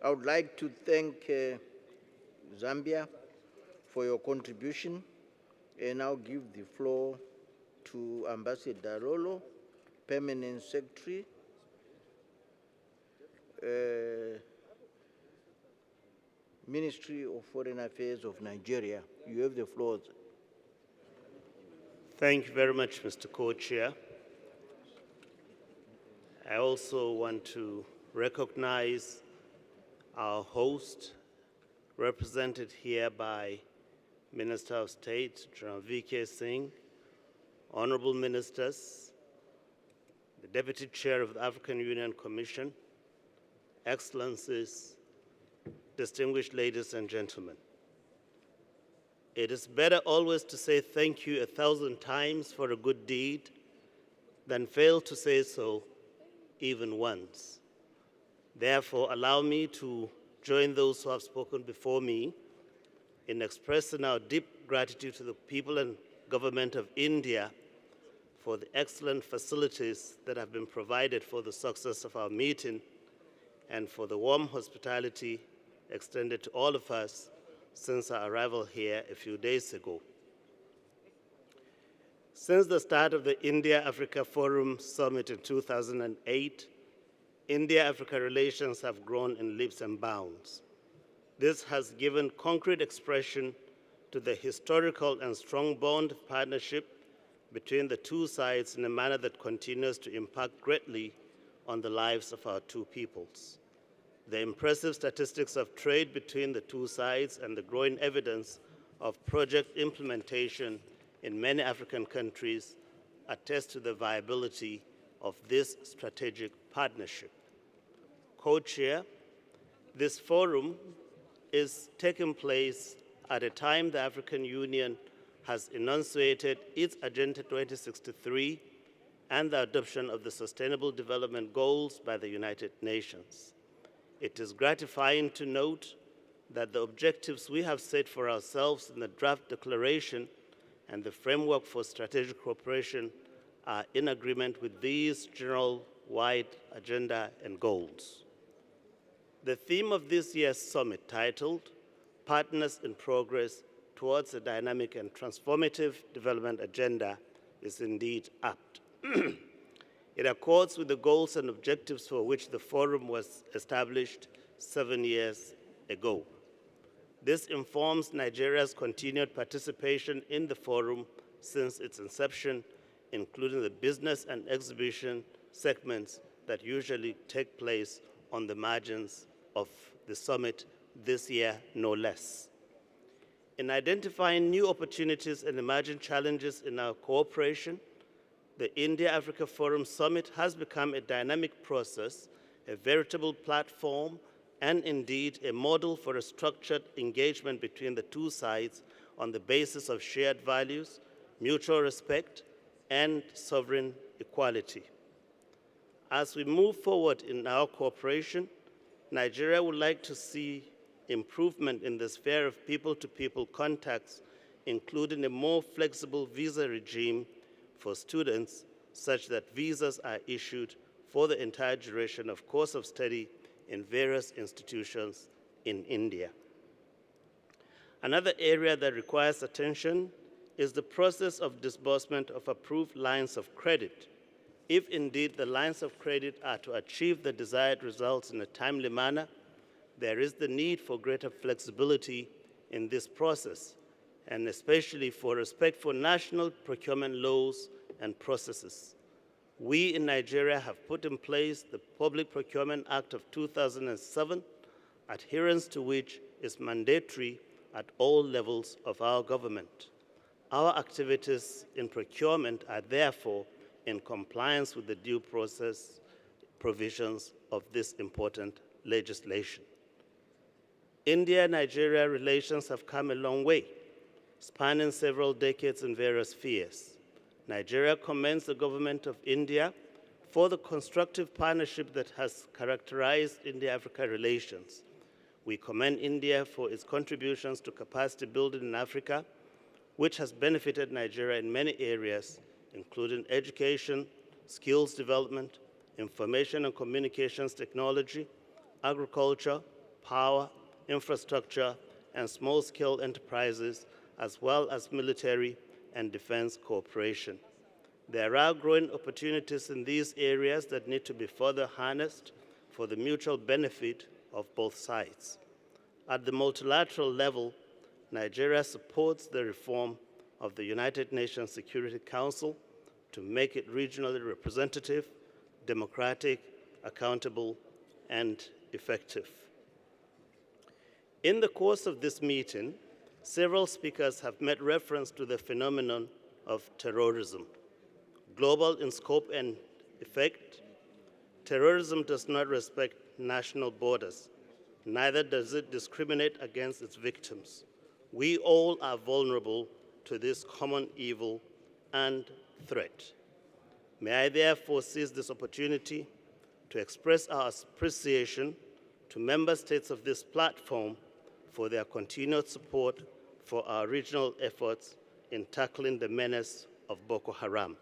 I would like to thank Zambia for your contribution, and I'll give the floor to Ambassador Lolo, Permanent Secretary, Ministry of Foreign Affairs of Nigeria. You have the floor. Thank you very much, Mr. Co-Chair. I also want to recognize our host, represented here by Minister of State, General V.K. Singh, honorable ministers, the Deputy Chair of the African Union Commission, Excellencies, distinguished ladies and gentlemen. It is better always to say thank you 1,000 times for a good deed than fail to say so even once. Therefore, allow me to join those who have spoken before me in expressing our deep gratitude to the people and government of India for the excellent facilities that have been provided for the success of our meeting and for the warm hospitality extended to all of us since our arrival here a few days ago. Since the start of the India-Africa Forum Summit in 2008, India-Africa relations have grown in leaps and bounds. This has given concrete expression to the historical and strong bond of partnership between the two sides in a manner that continues to impact greatly on the lives of our two peoples. The impressive statistics of trade between the two sides and the growing evidence of project implementation in many African countries attest to the viability of this strategic partnership. Co-chair, this forum is taking place at a time the African Union has enunciated its Agenda 2063 and the adoption of the Sustainable Development Goals by the United Nations. It is gratifying to note that the objectives we have set for ourselves in the draft declaration and the framework for strategic cooperation are in agreement with these general-wide agenda and goals. The theme of this year's summit, titled Partners in Progress Towards a Dynamic and Transformative Development Agenda, is indeed apt. It accords with the goals and objectives for which the forum was established 7 years ago. This informs Nigeria's continued participation in the forum since its inception, including the business and exhibition segments that usually take place on the margins of the summit, this year no less. In identifying new opportunities and emerging challenges in our cooperation, the India-Africa Forum Summit has become a dynamic process, a veritable platform, and indeed a model for a structured engagement between the two sides on the basis of shared values, mutual respect, and sovereign equality. As we move forward in our cooperation, Nigeria would like to see improvement in the sphere of people-to-people contacts, including a more flexible visa regime for students, such that visas are issued for the entire duration of course of study in various institutions in India. Another area that requires attention is the process of disbursement of approved lines of credit. If indeed the lines of credit are to achieve the desired results in a timely manner, there is the need for greater flexibility in this process, and especially for respect for national procurement laws and processes. We in Nigeria have put in place the Public Procurement Act of 2007, adherence to which is mandatory at all levels of our government. Our activities in procurement are therefore in compliance with the due process provisions of this important legislation. India-Nigeria relations have come a long way, spanning several decades in various spheres. Nigeria commends the government of India for the constructive partnership that has characterized India-Africa relations. We commend India for its contributions to capacity building in Africa, which has benefited Nigeria in many areas, including education, skills development, information and communications technology, agriculture, power, infrastructure, and small-scale enterprises, as well as military and defense cooperation. There are growing opportunities in these areas that need to be further harnessed for the mutual benefit of both sides. At the multilateral level, Nigeria supports the reform of the United Nations Security Council to make it regionally representative, democratic, accountable, and effective. In the course of this meeting, several speakers have made reference to the phenomenon of terrorism. Global in scope and effect, terrorism does not respect national borders, neither does it discriminate against its victims. We all are vulnerable to this common evil and threat. May I therefore seize this opportunity to express our appreciation to member states of this platform for their continued support for our regional efforts in tackling the menace of Boko Haram.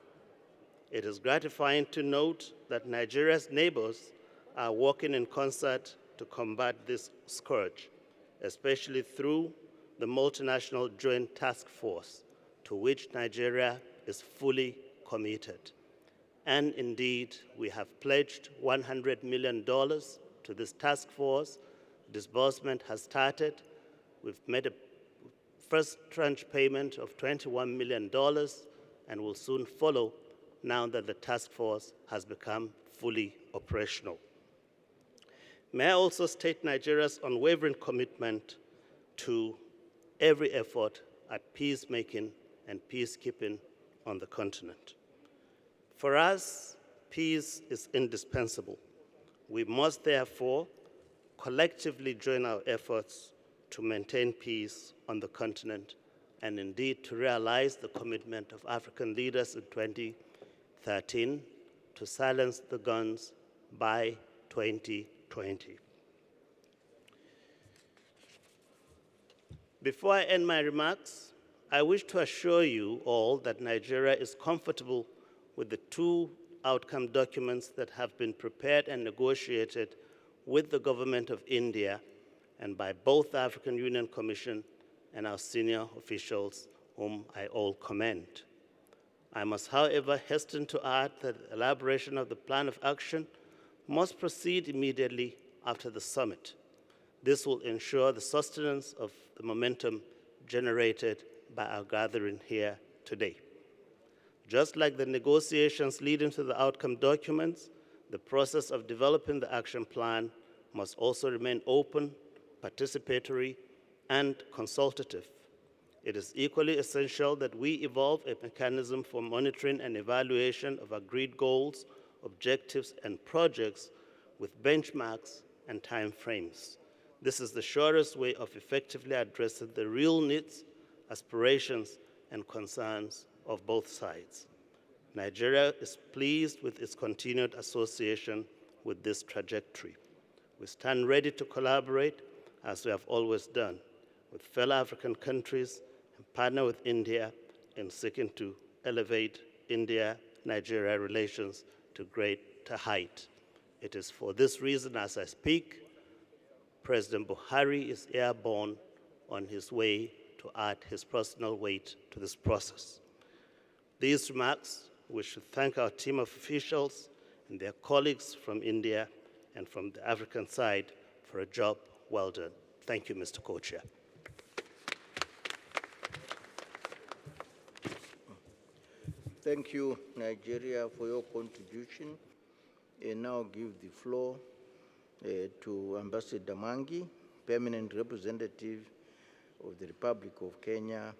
It is gratifying to note that Nigeria's neighbors are working in concert to combat this scourge, especially through the multinational joint task force, to which Nigeria is fully committed. And indeed, we have pledged $100 million to this task force. Disbursement has started. We've made a first tranche payment of $21 million and will soon follow now that the task force has become fully operational. May I also state Nigeria's unwavering commitment to every effort at peacemaking and peacekeeping on the continent. For us, peace is indispensable. We must therefore collectively join our efforts to maintain peace on the continent and indeed to realize the commitment of African leaders in 2013 to silence the guns by 2020. Before I end my remarks, I wish to assure you all that Nigeria is comfortable with the two outcome documents that have been prepared and negotiated with the government of India and by both the African Union Commission and our senior officials, whom I all commend. I must, however, hasten to add that the elaboration of the plan of action must proceed immediately after the summit. This will ensure the sustenance of the momentum generated by our gathering here today. Just like the negotiations leading to the outcome documents, the process of developing the action plan must also remain open, participatory, and consultative. It is equally essential that we evolve a mechanism for monitoring and evaluation of agreed goals, objectives, and projects with benchmarks and timeframes. This is the surest way of effectively addressing the real needs, aspirations, and concerns of both sides. Nigeria is pleased with its continued association with this trajectory. We stand ready to collaborate, as we have always done, with fellow African countries and partner with India in seeking to elevate India-Nigeria relations to greater height. It is for this reason, as I speak, President Buhari is airborne on his way to add his personal weight to this process. These remarks, we should thank our team of officials and their colleagues from India and from the African side for a job well done. Thank you, Mr. Co-Chair. Thank you, Nigeria, for your contribution. I now give the floor to Ambassador Mangi, Permanent Representative of the Republic of Kenya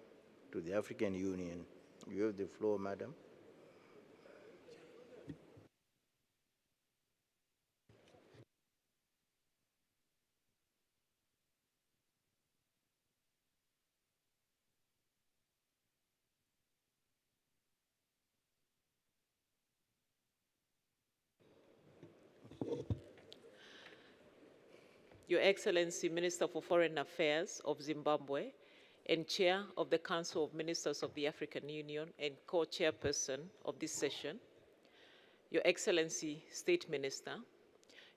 to the African Union. You have the floor, Madam. Your Excellency, Minister for Foreign Affairs of Zimbabwe and Chair of the Council of Ministers of the African Union and co-chairperson of this session, Your Excellency, State Minister,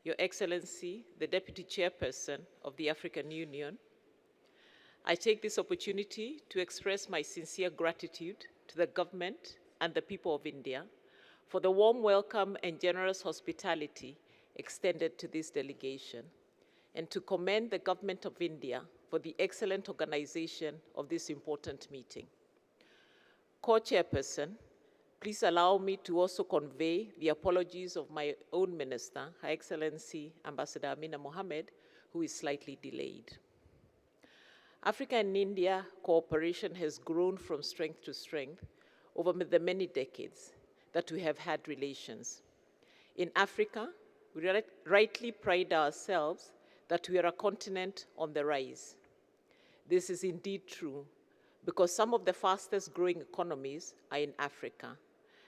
Your Excellency, the Deputy Chairperson of the African Union, I take this opportunity to express my sincere gratitude to the government and the people of India for the warm welcome and generous hospitality extended to this delegation, and to commend the government of India for the excellent organization of this important meeting. Co-chairperson, please allow me to also convey the apologies of my own minister, Her Excellency Ambassador Amina Mohammed, who is slightly delayed. Africa and India cooperation has grown from strength to strength over the many decades that we have had relations. In Africa, we rightly pride ourselves that we are a continent on the rise. This is indeed true because some of the fastest growing economies are in Africa,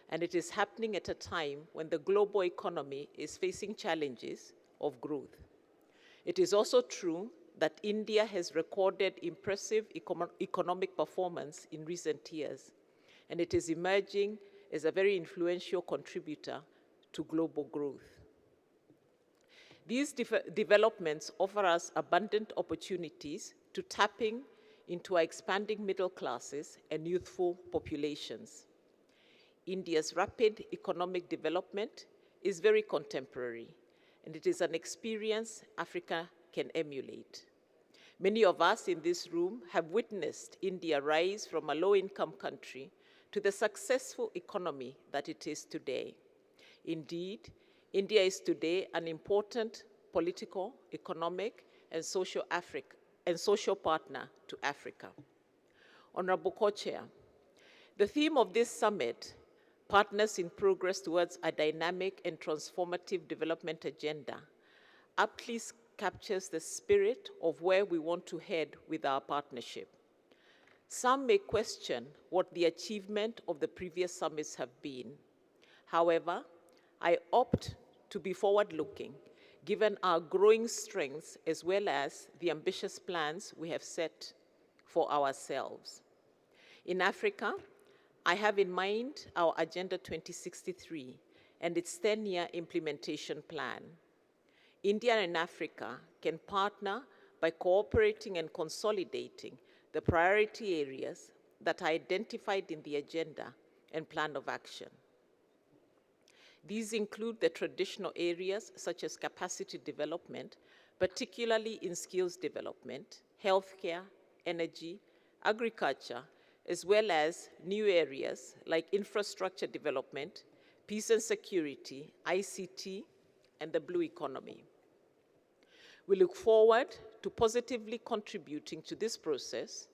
and it is happening at a time when the global economy is facing challenges of growth. It is also true that India has recorded impressive economic performance in recent years, and it is emerging as a very influential contributor to global growth. These developments offer us abundant opportunities to tapping into our expanding middle classes and youthful populations. India's rapid economic development is very contemporary, and it is an experience Africa can emulate. Many of us in this room have witnessed India rise from a low-income country to the successful economy that it is today. Indeed, India is today an important political, economic, and social partner to Africa. Honorable Co-Chair, the theme of this summit, Partners in Progress Towards a Dynamic and Transformative Development Agenda, aptly captures the spirit of where we want to head with our partnership. Some may question what the achievement of the previous summits have been. However, I opt to be forward-looking, given our growing strengths as well as the ambitious plans we have set for ourselves. In Africa, I have in mind our Agenda 2063 and its 10-year implementation plan. India and Africa can partner by cooperating and consolidating the priority areas that are identified in the agenda and plan of action. These include the traditional areas such as capacity development, particularly in skills development, healthcare, energy, agriculture, as well as new areas like infrastructure development, peace and security, ICT, and the blue economy. We look forward to positively contributing to this process,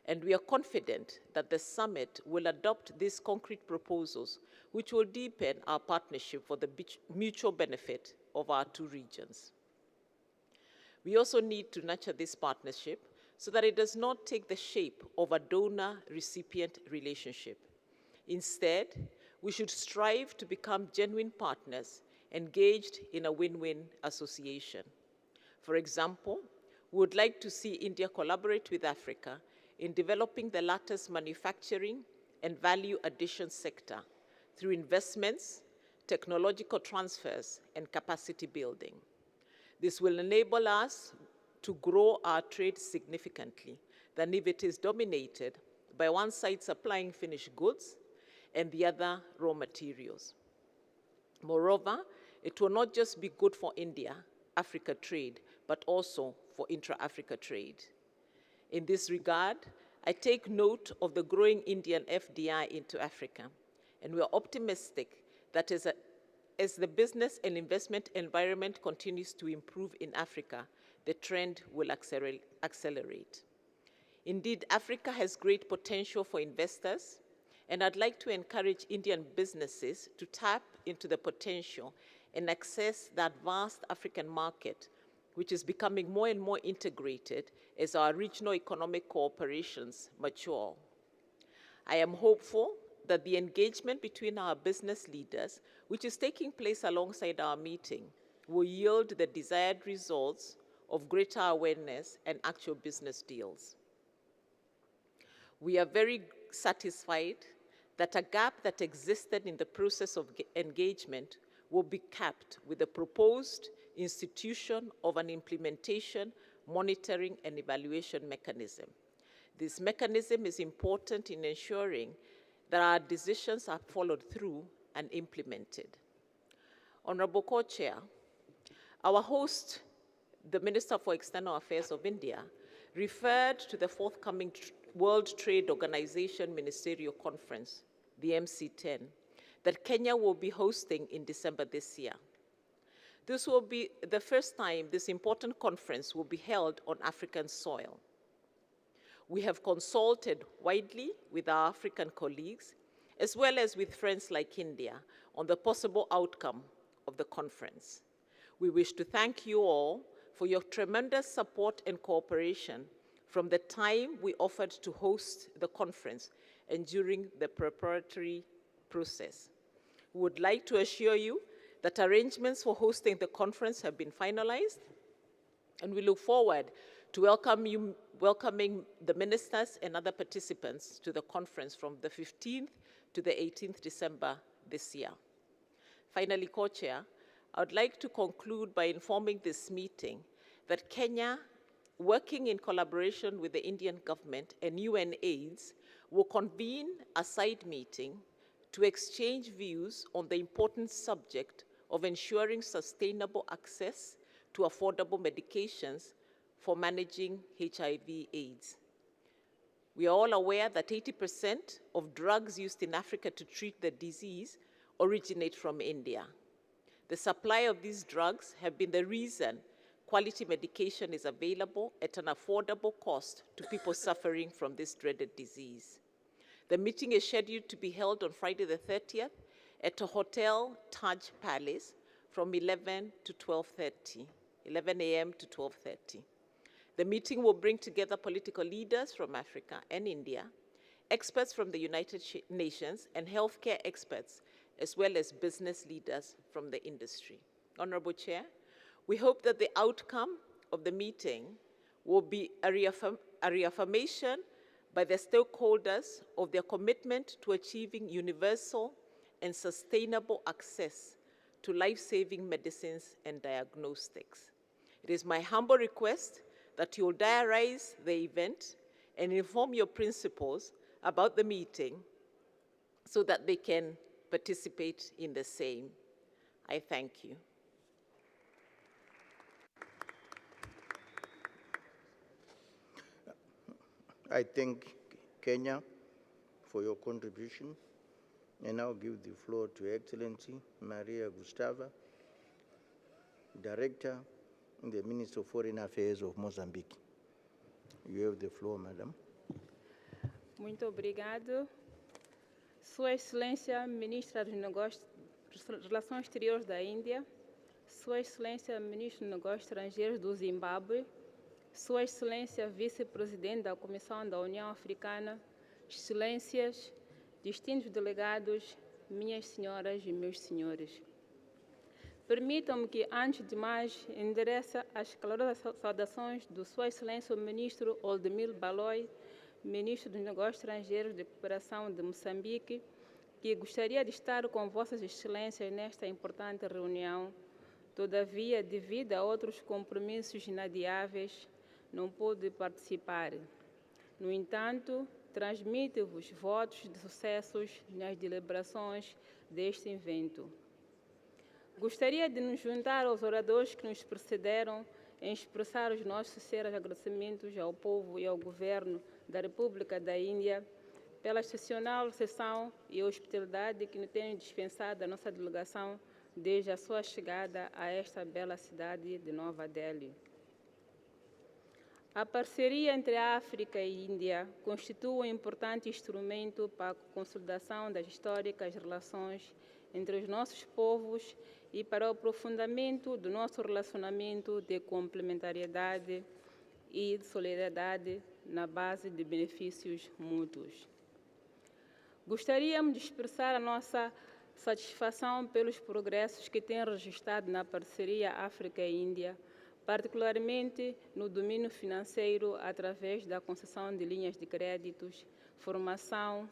and we are confident that the summit will adopt these concrete proposals which will deepen our partnership for the mutual benefit of our two regions. We also need to nurture this partnership so that it does not take the shape of a donor-recipient relationship. Instead, we should strive to become genuine partners engaged in a win-win association. For example, we would like to see India collaborate with Africa in developing the latter's manufacturing and value addition sector through investments, technological transfers, and capacity building. This will enable us to grow our trade significantly than if it is dominated by one side supplying finished goods and the other raw materials. Moreover, it will not just be good for India-Africa trade, but also for intra-Africa trade. In this regard, I take note of the growing Indian FDI into Africa, and we are optimistic that as the business and investment environment continues to improve in Africa, the trend will accelerate. Indeed, Africa has great potential for investors, and I'd like to encourage Indian businesses to tap into the potential and access that vast African market, which is becoming more and more integrated as our regional economic cooperations mature. I am hopeful that the engagement between our business leaders, which is taking place alongside our meeting, will yield the desired results of greater awareness and actual business deals. We are very satisfied that a gap that existed in the process of engagement will be capped with the proposed institution of an implementation, monitoring, and evaluation mechanism. This mechanism is important in ensuring that our decisions are followed through and implemented. Honorable Co-Chair, our host, the Minister for External Affairs of India, referred to the forthcoming World Trade Organization Ministerial Conference, the MC10, that Kenya will be hosting in December this year. This will be the first time this important conference will be held on African soil. We have consulted widely with our African colleagues, as well as with friends like India, on the possible outcome of the conference. We wish to thank you all for your tremendous support and cooperation from the time we offered to host the conference and during the preparatory process. We would like to assure you that arrangements for hosting the conference have been finalized, and we look forward to welcoming the ministers and other participants to the conference from the 15th to the 18th December this year. Finally, Co-Chair, I would like to conclude by informing this meeting that Kenya, working in collaboration with the Indian government and UNAIDS, will convene a side meeting to exchange views on the important subject of ensuring sustainable access to affordable medications for managing HIV/AIDS. We are all aware that 80% of drugs used in Africa to treat the disease originate from India. The supply of these drugs have been the reason quality medication is available at an affordable cost to people suffering from this dreaded disease. The meeting is scheduled to be held on Friday the 30th at a hotel, Taj Palace, from 11 a.m. to 12:30. The meeting will bring together political leaders from Africa and India, experts from the United Nations, and healthcare experts, as well as business leaders from the industry. Honorable Chair, we hope that the outcome of the meeting will be a reaffirmation by the stakeholders of their commitment to achieving universal and sustainable access to life-saving medicines and diagnostics. It is my humble request that you will diarize the event and inform your principals about the meeting so that they can participate in the same. I thank you. I thank Kenya for your contribution, and now give the floor to Excellency Maria Gustava, Director in the Ministry of Foreign Affairs of Mozambique. You have the floor, Madam. Muito obrigado. Sua Excelência, Ministra dos Relações Exteriores da Índia, Sua Excelência, Ministro dos Negócios Estrangeiros do Zimbábue, Sua Excelência, Vice-Presidente da Comissão da União Africana, Excelências, distintos delegados, minhas senhoras e meus senhores. Permitam-me que, antes de mais, endereçe as calorosas saudações do Sua Excelência o Ministro Oldemir Baloi, Ministro dos Negócios Estrangeiros de Cooperação de Moçambique, que gostaria de estar com Vossas Excelências nesta importante reunião. Todavia, devido a outros compromissos inadiáveis, não pôde participar. No entanto, transmito-vos votos de sucessos nas deliberações deste evento. Gostaria de nos juntar aos oradores que nos precederam em expressar os nossos sinceros agradecimentos ao povo e ao governo da República da Índia pela excepcional recepção e hospitalidade que nos tem dispensado a nossa delegação desde a sua chegada a esta bela cidade de Nova Delhi. A parceria entre a África e a Índia constitui um importante instrumento para a consolidação das históricas relações entre os nossos povos e para o aprofundamento do nosso relacionamento de complementariedade e de solidariedade na base de benefícios mútuos. Gostaríamos de expressar a nossa satisfação pelos progressos que tem registrado na parceria África-Índia, particularmente no domínio financeiro, através da concessão de linhas de créditos, formação,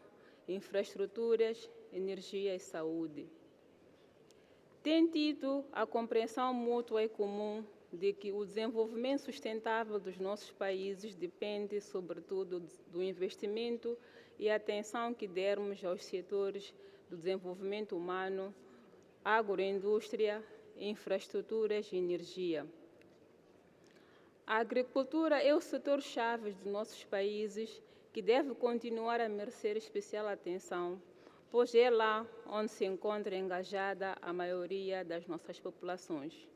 infraestruturas, energia e saúde. tem tido a compreensão mútua e comum de que o desenvolvimento sustentável dos nossos países depende, sobretudo, do investimento e atenção que dermos aos setores do desenvolvimento humano, agroindústria, infraestruturas e energia. A agricultura é o setor-chave dos nossos países que deve continuar a merecer especial atenção, pois é lá onde se encontra engajada a maioria das nossas populações.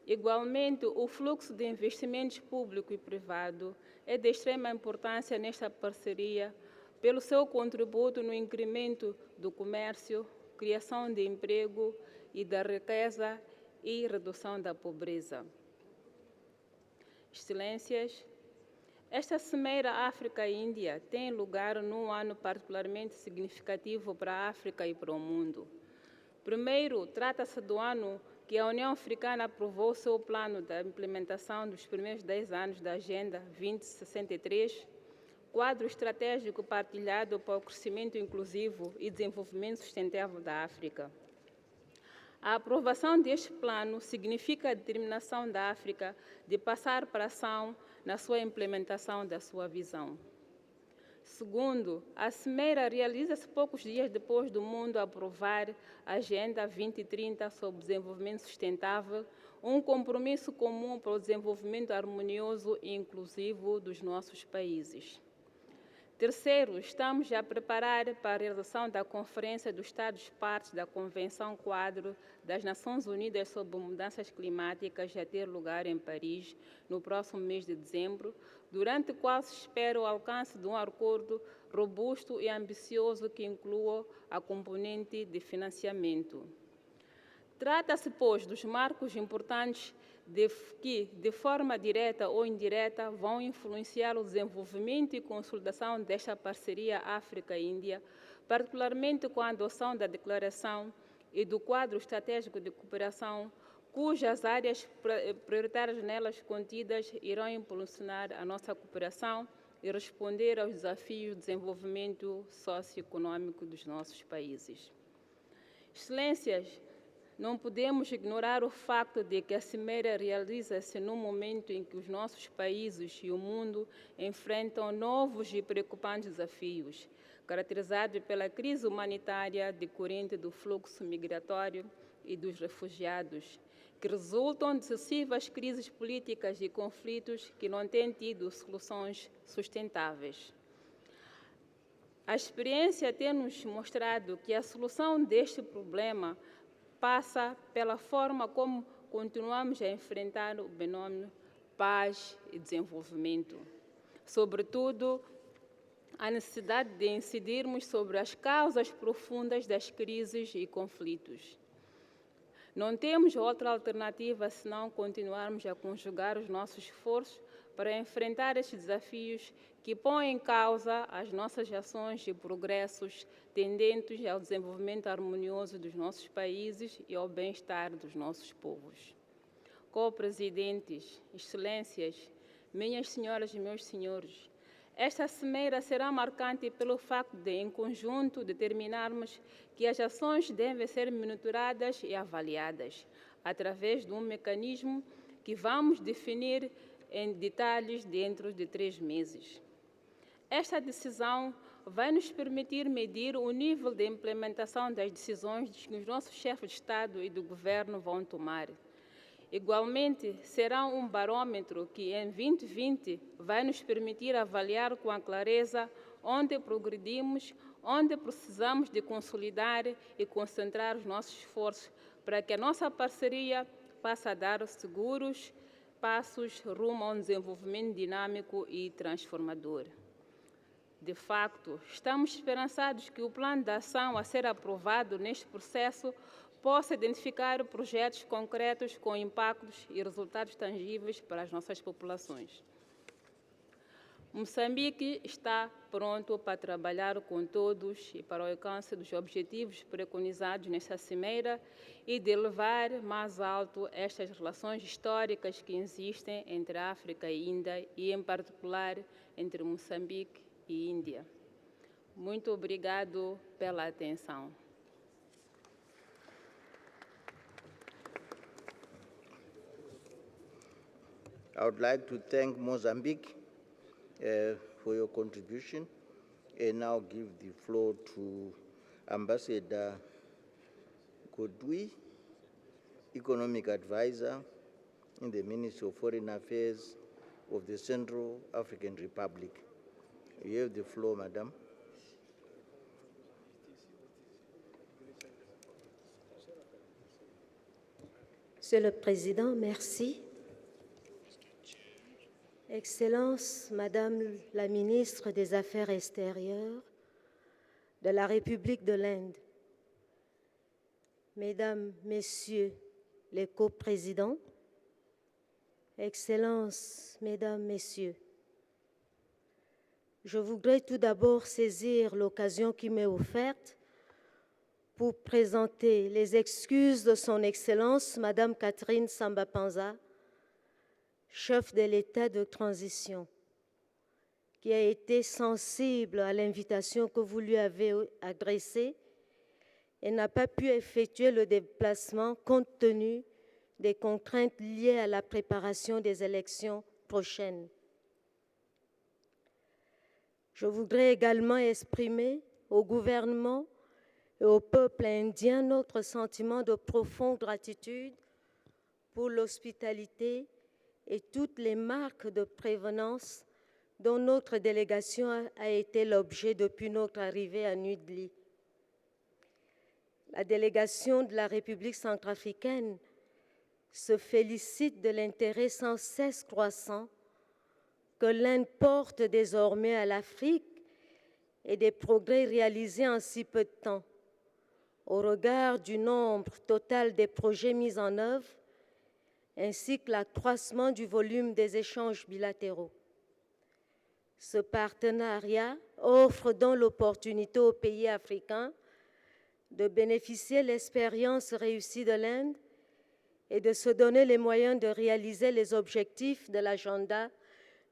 Igualmente, o fluxo de investimentos público e privado é de extrema importância nesta parceria pelo seu contributo no incremento do comércio, criação de emprego e da riqueza e redução da pobreza. Excelências, esta Cimeira África-Índia tem lugar num ano particularmente significativo para a África e para o mundo. Primeiro, trata-se do ano que a União Africana aprovou seu plano da implementação dos primeiros 10 anos da Agenda 2063, quadro estratégico partilhado para o crescimento inclusivo e desenvolvimento sustentável da África. A aprovação deste plano significa a determinação da África de passar para a ação na sua implementação da sua visão. Segundo, a Cimeira realiza-se poucos dias depois do mundo aprovar a Agenda 2030 sobre desenvolvimento sustentável, um compromisso comum para o desenvolvimento harmonioso e inclusivo dos nossos países. Terceiro, estamos a preparar para a realização da Conferência dos Estados-Partes da Convenção Quadro das Nações Unidas sobre Mudanças Climáticas a ter lugar em Paris no próximo mês de dezembro, durante o qual se espera o alcance de um acordo robusto e ambicioso que inclua a componente de financiamento. Trata-se, pois, dos marcos importantes que, de forma direta ou indireta, vão influenciar o desenvolvimento e consolidação desta parceria África-Índia, particularmente com a adoção da Declaração e do Quadro Estratégico de Cooperação, cujas áreas prioritárias nelas contidas irão impulsionar a nossa cooperação e responder aos desafios de desenvolvimento socioeconômico dos nossos países. Excelências, não podemos ignorar o facto de que a Cimeira realiza-se num momento em que os nossos países e o mundo enfrentam novos e preocupantes desafios, caracterizados pela crise humanitária decorrente do fluxo migratório e dos refugiados, que resultam de sucessivas crises políticas e conflitos que não têm tido soluções sustentáveis. A experiência tem nos mostrado que a solução deste problema passa pela forma como continuamos a enfrentar o binômio paz e desenvolvimento. Sobretudo, a necessidade de incidirmos sobre as causas profundas das crises e conflitos. Não temos outra alternativa senão continuarmos a conjugar os nossos esforços para enfrentar estes desafios que põem em causa as nossas ações e progressos tendentes ao desenvolvimento harmonioso dos nossos países e ao bem-estar dos nossos povos. Co-presidentes, excelências, minhas senhoras e meus senhores, esta cimeira será marcante pelo facto de, em conjunto, determinarmos que as ações devem ser monitoradas e avaliadas através de um mecanismo que vamos definir em detalhes dentro de 3 meses. Esta decisão vai nos permitir medir o nível de implementação das decisões que os nossos chefes de Estado e do Governo vão tomar. Igualmente, será um barômetro que, em 2020, vai nos permitir avaliar com clareza onde progredimos, onde precisamos de consolidar e concentrar os nossos esforços para que a nossa parceria passe a dar seguros passos rumo a um desenvolvimento dinâmico e transformador. De facto, estamos esperançados que o plano de ação a ser aprovado neste processo possa identificar projetos concretos com impactos e resultados tangíveis para as nossas populações. Moçambique está pronto para trabalhar com todos e para o alcance dos objetivos preconizados nesta cimeira e de levar mais alto estas relações históricas que existem entre a África e a Índia e, em particular, entre Moçambique e Índia. Muito obrigado pela atenção. I would like to thank Mozambique for your contribution and now give the floor to Ambassador Godui, Economic Advisor in the Ministry of Foreign Affairs of the Central African Republic. You have the floor, Madam. Monsieur le Président, merci. Excellences, Madame la Ministre des Affaires extérieures de la République de l'Inde, Mesdames, Messieurs les coprésidents, Excellences, Mesdames, Messieurs, je voudrais tout d'abord saisir l'occasion qui m'est offerte pour présenter les excuses de Son Excellence, Madame Catherine Samba-Panza, chef de l'État de transition, qui a été sensible à l'invitation que vous lui avez adressée et n'a pas pu effectuer le déplacement compte tenu des contraintes liées à la préparation des élections prochaines. Je voudrais également exprimer au gouvernement et au peuple indien notre sentiment de profonde gratitude pour l'hospitalité et toutes les marques de prévenance dont notre délégation a été l'objet depuis notre arrivée à New Delhi. La délégation de la République centrafricaine se félicite de l'intérêt sans cesse croissant que l'Inde porte désormais à l'Afrique et des progrès réalisés en si peu de temps, au regard du nombre total des projets mis en œuvre ainsi que l'accroissement du volume des échanges bilatéraux. Ce partenariat offre donc l'opportunité aux pays africains de bénéficier de l'expérience réussie de l'Inde et de se donner les moyens de réaliser les objectifs de l'agenda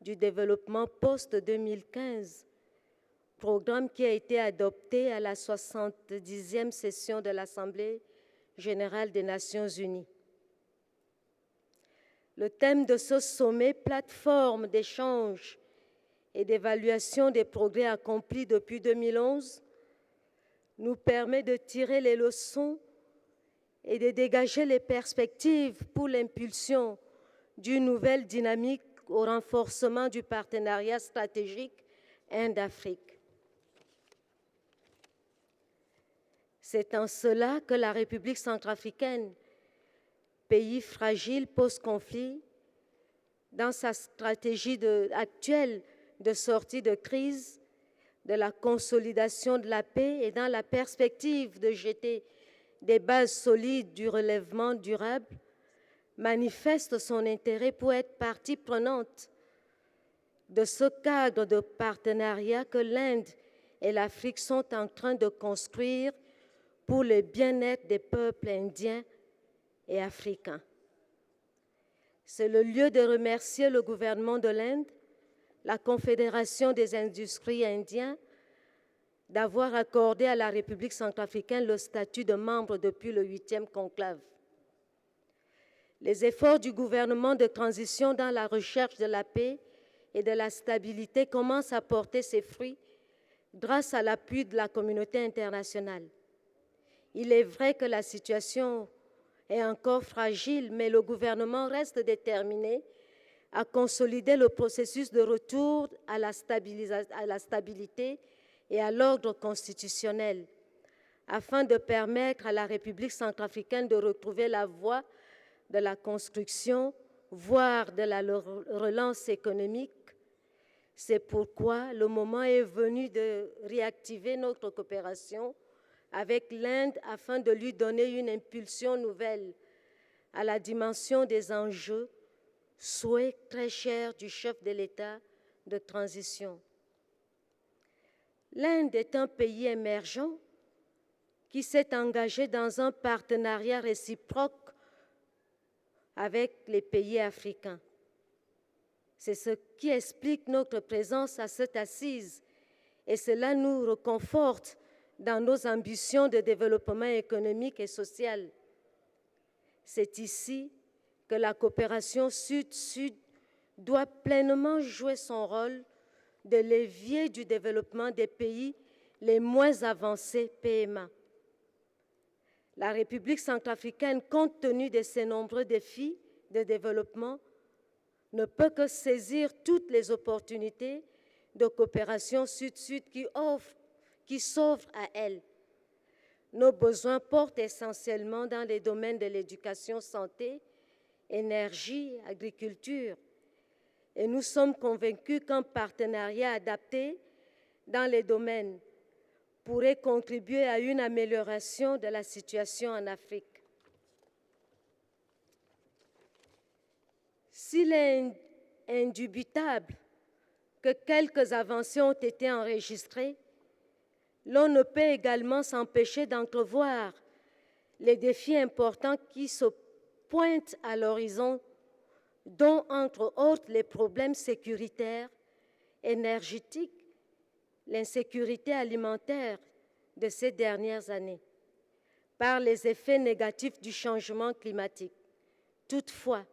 du développement post-2015, programme qui a été adopté à la 70e session de l'Assemblée générale des Nations unies. Le thème de ce sommet, plateforme d'échange et d'évaluation des progrès accomplis depuis 2011, nous permet de tirer les leçons et de dégager les perspectives pour l'impulsion d'une nouvelle dynamique au renforcement du partenariat stratégique Inde-Afrique. C'est en cela que la République centrafricaine, pays fragile post-conflit, dans sa stratégie actuelle de sortie de crise, de la consolidation de la paix et dans la perspective de jeter des bases solides du relèvement durable, manifeste son intérêt pour être partie prenante de ce cadre de partenariat que l'Inde et l'Afrique sont en train de construire pour le bien-être des peuples indiens et africains. C'est le lieu de remercier le gouvernement de l'Inde, la Confédération des industries indiennes, d'avoir accordé à la République centrafricaine le statut de membre depuis le 8e conclave. Les efforts du gouvernement de transition dans la recherche de la paix et de la stabilité commencent à porter ses fruits grâce à l'appui de la communauté internationale. Il est vrai que la situation est encore fragile, mais le gouvernement reste déterminé à consolider le processus de retour à la stabilité et à l'ordre constitutionnel, afin de permettre à la République centrafricaine de retrouver la voie de la construction, voire de la relance économique. C'est pourquoi le moment est venu de réactiver notre coopération avec l'Inde afin de lui donner une impulsion nouvelle à la dimension des enjeux, souhait très cher du chef de l'État de transition. L'Inde est un pays émergent qui s'est engagé dans un partenariat réciproque avec les pays africains. C'est ce qui explique notre présence à cette assise et cela nous réconforte dans nos ambitions de développement économique et social. C'est ici que la coopération sud-sud doit pleinement jouer son rôle de levier du développement des pays les moins avancés PMA. La République centrafricaine, compte tenu de ses nombreux défis de développement, ne peut que saisir toutes les opportunités de coopération sud-sud qui s'offrent à elle. Nos besoins portent essentiellement dans les domaines de l'éducation, santé, énergie, agriculture. Et nous sommes convaincus qu'un partenariat adapté dans les domaines pourrait contribuer à une amélioration de la situation en Afrique. S'il est indubitable que quelques avancées ont été enregistrées, l'on ne peut également s'empêcher d'entrevoir les défis importants qui se pointent à l'horizon, dont, entre autres, les problèmes sécuritaires, énergétiques, l'insécurité alimentaire de ces dernières années, par les effets négatifs du changement climatique. Toutefois,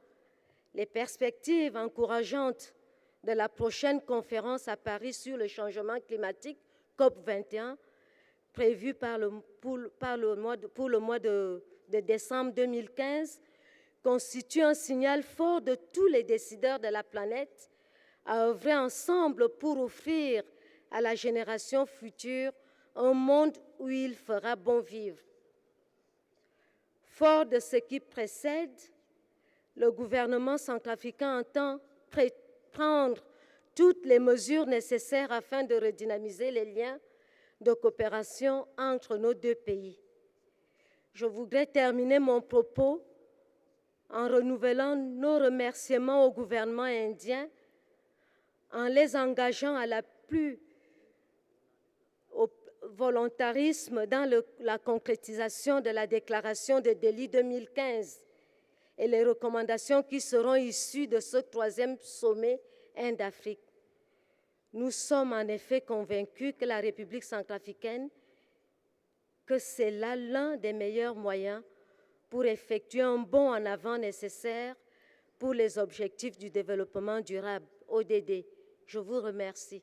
les perspectives encourageantes de la prochaine conférence à Paris sur le changement climatique, COP21, prévue pour le mois de décembre 2015, constitue un signal fort de tous les décideurs de la planète à œuvrer ensemble pour offrir à la génération future un monde où il fera bon vivre. Fort de ce qui précède, le gouvernement centrafricain entend prendre toutes les mesures nécessaires afin de redynamiser les liens de coopération entre nos deux pays. Je voudrais terminer mon propos en renouvelant nos remerciements au gouvernement indien, en les engageant au volontarisme dans la concrétisation de la déclaration de Delhi 2015 et les recommandations qui seront issues de ce 3e sommet Inde-Afrique. Nous sommes en effet convaincus que la République centrafricaine, que c'est là l'un des meilleurs moyens pour effectuer un bond en avant nécessaire pour les objectifs du développement durable, ODD. Je vous remercie.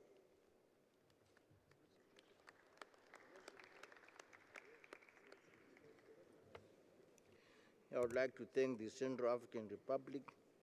I would like to thank the Central African Republic